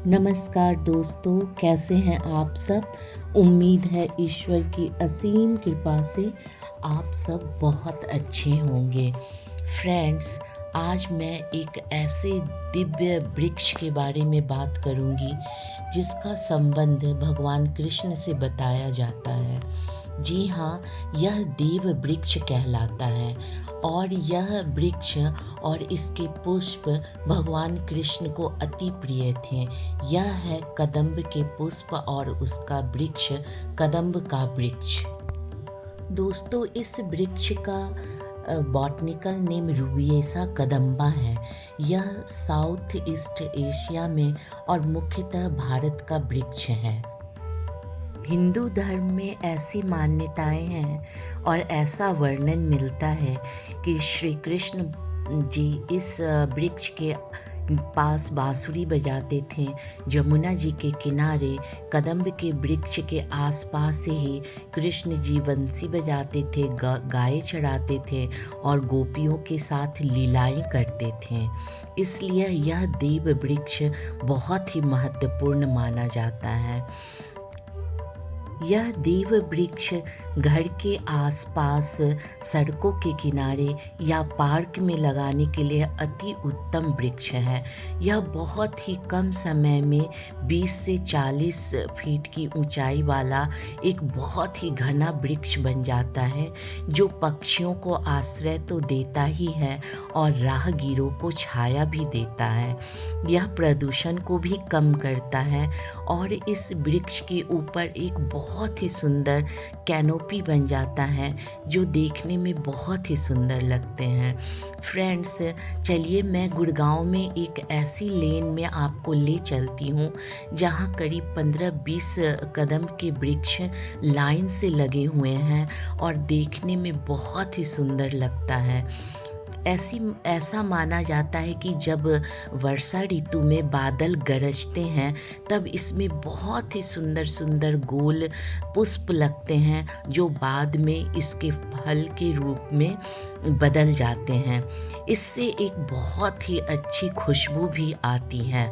नमस्कार दोस्तों, कैसे हैं आप सब। उम्मीद है ईश्वर की असीम कृपा से आप सब बहुत अच्छे होंगे। फ्रेंड्स, आज मैं एक ऐसे दिव्य वृक्ष के बारे में बात करूंगी जिसका संबंध भगवान कृष्ण से बताया जाता है। जी हाँ, यह देव वृक्ष कहलाता है और यह वृक्ष और इसके पुष्प भगवान कृष्ण को अति प्रिय थे। यह है कदम्ब के पुष्प और उसका वृक्ष कदम्ब का वृक्ष। दोस्तों, इस वृक्ष का बॉटनिकल नेम रूबिएसा कदम्बा है। यह साउथ ईस्ट एशिया में और मुख्यतः भारत का वृक्ष है। हिंदू धर्म में ऐसी मान्यताएं हैं और ऐसा वर्णन मिलता है कि श्री कृष्ण जी इस वृक्ष के पास बांसुरी बजाते थे। जमुना जी के किनारे कदम्ब के वृक्ष के आसपास ही कृष्ण जी बंसी बजाते थे, गाय चराते थे और गोपियों के साथ लीलाएं करते थे। इसलिए यह देव वृक्ष बहुत ही महत्वपूर्ण माना जाता है। यह देव वृक्ष घर के आसपास, सड़कों के किनारे या पार्क में लगाने के लिए अति उत्तम वृक्ष है। यह बहुत ही कम समय में 20 से 40 फीट की ऊंचाई वाला एक बहुत ही घना वृक्ष बन जाता है, जो पक्षियों को आश्रय तो देता ही है और राहगीरों को छाया भी देता है। यह प्रदूषण को भी कम करता है और इस वृक्ष के ऊपर एक बहुत ही सुंदर कैनोपी बन जाता है, जो देखने में बहुत ही सुंदर लगते हैं। फ्रेंड्स, चलिए मैं गुड़गांव में एक ऐसी लेन में आपको ले चलती हूँ जहाँ करीब 15-20 कदम के वृक्ष लाइन से लगे हुए हैं और देखने में बहुत ही सुंदर लगता है। ऐसा माना जाता है कि जब वर्षा ऋतु में बादल गरजते हैं तब इसमें बहुत ही सुंदर सुंदर गोल पुष्प लगते हैं, जो बाद में इसके फल के रूप में बदल जाते हैं। इससे एक बहुत ही अच्छी खुशबू भी आती है।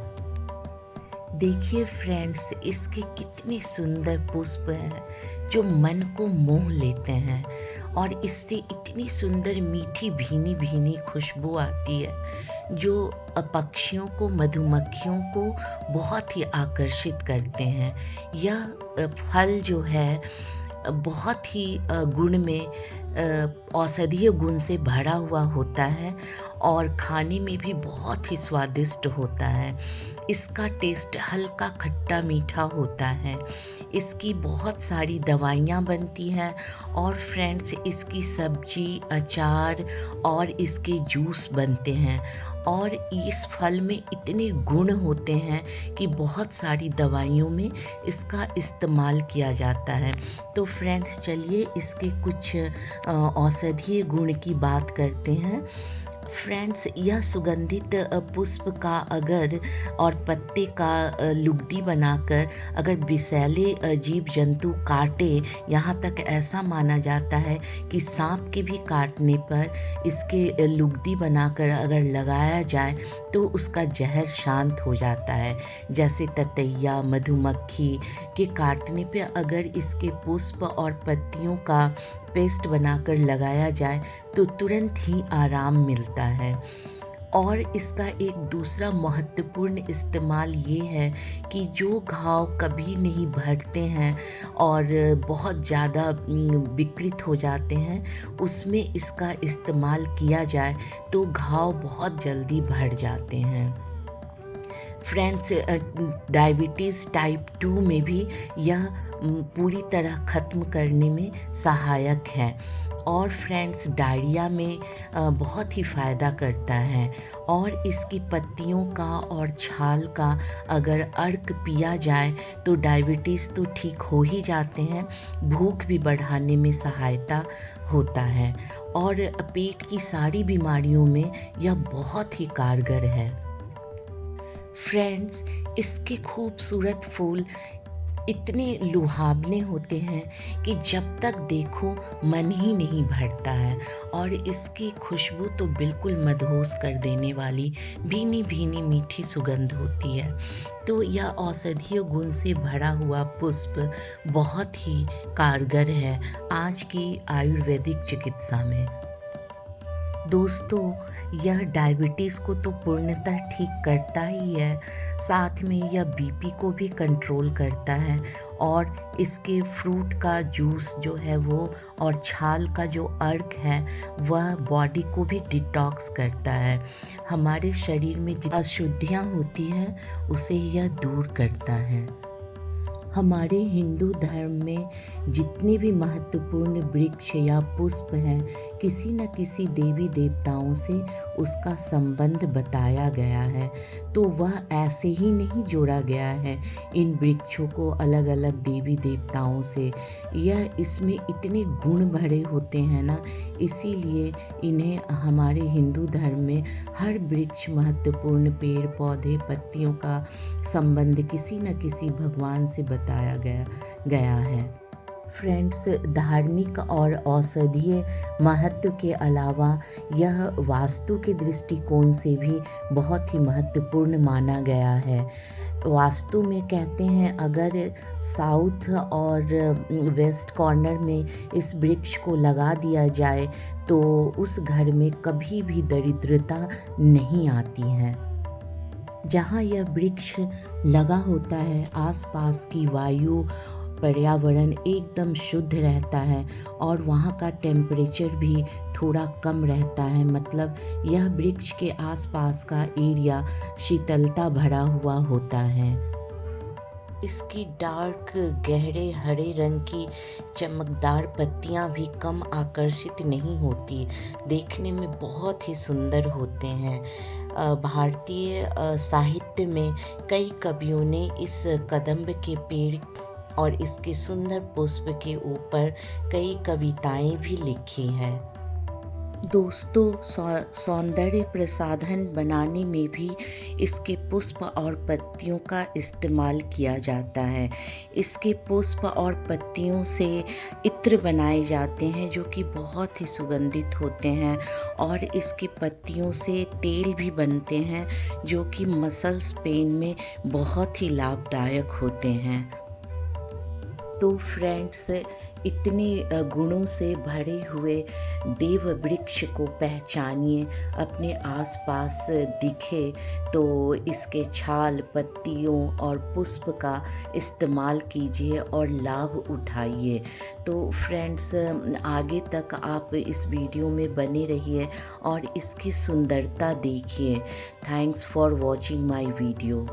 देखिए फ्रेंड्स, इसके कितने सुंदर पुष्प हैं जो मन को मोह लेते हैं और इससे इतनी सुंदर मीठी भीनी भीनी खुशबू आती है जो पक्षियों को, मधुमक्खियों को बहुत ही आकर्षित करते हैं। यह फल जो है बहुत ही गुण में, औषधीय गुण से भरा हुआ होता है और खाने में भी बहुत ही स्वादिष्ट होता है। इसका टेस्ट हल्का खट्टा मीठा होता है। इसकी बहुत सारी दवाइयाँ बनती हैं और फ्रेंड्स, इसकी सब्जी, अचार और इसके जूस बनते हैं और इस फल में इतने गुण होते हैं कि बहुत सारी दवाइयों में इसका इस्तेमाल किया जाता है। तो फ्रेंड्स, चलिए इसके कुछ औषधीय गुण की बात करते हैं। फ्रेंड्स, यह सुगंधित पुष्प का अगर और पत्ते का लुगदी बनाकर अगर विषैले जीव जंतु काटे, यहाँ तक ऐसा माना जाता है कि सांप के भी काटने पर इसके लुगदी बनाकर अगर लगाया जाए तो उसका जहर शांत हो जाता है। जैसे ततैया, मधुमक्खी के काटने पे अगर इसके पुष्प और पत्तियों का पेस्ट बनाकर लगाया जाए तो तुरंत ही आराम मिलता है। और इसका एक दूसरा महत्वपूर्ण इस्तेमाल ये है कि जो घाव कभी नहीं भरते हैं और बहुत ज़्यादा विकृत हो जाते हैं, उसमें इसका इस्तेमाल किया जाए तो घाव बहुत जल्दी भर जाते हैं। फ्रेंड्स, डायबिटीज़ टाइप 2 में भी यह पूरी तरह ख़त्म करने में सहायक है और फ्रेंड्स, डायरिया में बहुत ही फ़ायदा करता है और इसकी पत्तियों का और छाल का अगर अर्क पिया जाए तो डायबिटीज़ तो ठीक हो ही जाते हैं, भूख भी बढ़ाने में सहायता होता है और पेट की सारी बीमारियों में यह बहुत ही कारगर है। फ्रेंड्स, इसके खूबसूरत फूल इतने लुभावने होते हैं कि जब तक देखो मन ही नहीं भरता है और इसकी खुशबू तो बिल्कुल मदहोश कर देने वाली भीनी भीनी मीठी सुगंध होती है। तो यह औषधीय गुण से भरा हुआ पुष्प बहुत ही कारगर है आज की आयुर्वेदिक चिकित्सा में। दोस्तों, यह डायबिटीज़ को तो पूर्णतः ठीक करता ही है, साथ में यह बीपी को भी कंट्रोल करता है और इसके फ्रूट का जूस जो है वो और छाल का जो अर्क है वह बॉडी को भी डिटॉक्स करता है। हमारे शरीर में जितनी अशुद्धियाँ होती हैं उसे यह दूर करता है। हमारे हिंदू धर्म में जितने भी महत्वपूर्ण वृक्ष या पुष्प हैं, किसी न किसी देवी देवताओं से उसका संबंध बताया गया है। तो वह ऐसे ही नहीं जोड़ा गया है इन वृक्षों को अलग अलग देवी देवताओं से। यह इसमें इतने गुण भरे होते हैं ना, इसीलिए इन्हें हमारे हिंदू धर्म में हर वृक्ष महत्वपूर्ण पेड़ पौधे पत्तियों का संबंध किसी न किसी भगवान से बताया गया है। फ्रेंड्स, धार्मिक और औषधीय महत्व के अलावा यह वास्तु के दृष्टिकोण से भी बहुत ही महत्वपूर्ण माना गया है। वास्तु में कहते हैं अगर साउथ और वेस्ट कॉर्नर में इस वृक्ष को लगा दिया जाए तो उस घर में कभी भी दरिद्रता नहीं आती है। जहाँ यह वृक्ष लगा होता है आसपास की वायु पर्यावरण एकदम शुद्ध रहता है और वहाँ का टेम्परेचर भी थोड़ा कम रहता है। मतलब यह वृक्ष के आसपास का एरिया शीतलता भरा हुआ होता है। इसकी डार्क गहरे हरे रंग की चमकदार पत्तियां भी कम आकर्षित नहीं होती, देखने में बहुत ही सुंदर होते हैं। भारतीय साहित्य में कई कवियों ने इस कदम्ब के पेड़ और इसके सुंदर पुष्प के ऊपर कई कविताएं भी लिखी हैं। दोस्तों, सौंदर्य प्रसाधन बनाने में भी इसके पुष्प और पत्तियों का इस्तेमाल किया जाता है। इसके पुष्प और पत्तियों से इत्र बनाए जाते हैं जो कि बहुत ही सुगंधित होते हैं और इसकी पत्तियों से तेल भी बनते हैं जो कि मसल्स पेन में बहुत ही लाभदायक होते हैं। तो फ्रेंड्स, इतने गुणों से भरे हुए देव वृक्ष को पहचानिए, अपने आसपास दिखे तो इसके छाल पत्तियों और पुष्प का इस्तेमाल कीजिए और लाभ उठाइए। तो फ्रेंड्स, आगे तक आप इस वीडियो में बने रहिए और इसकी सुंदरता देखिए। Thanks for watching my video.